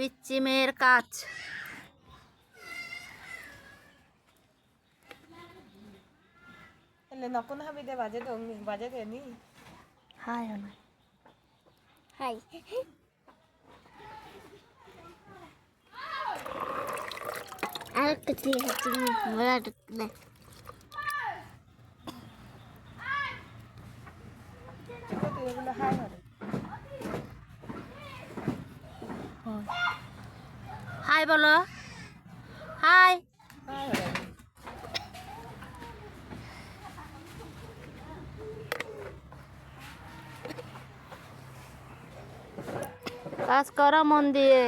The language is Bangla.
পিচ্চি মেয়ের কাজ। নকুন হাবি দে বাজে দে বাজে দে নি হাই হনা হাই আর কিছু তুমি বড় না তুই এগুলো হাই হবে হাই বলো, হাই। হাই হবে কাজ করো মন দিয়ে।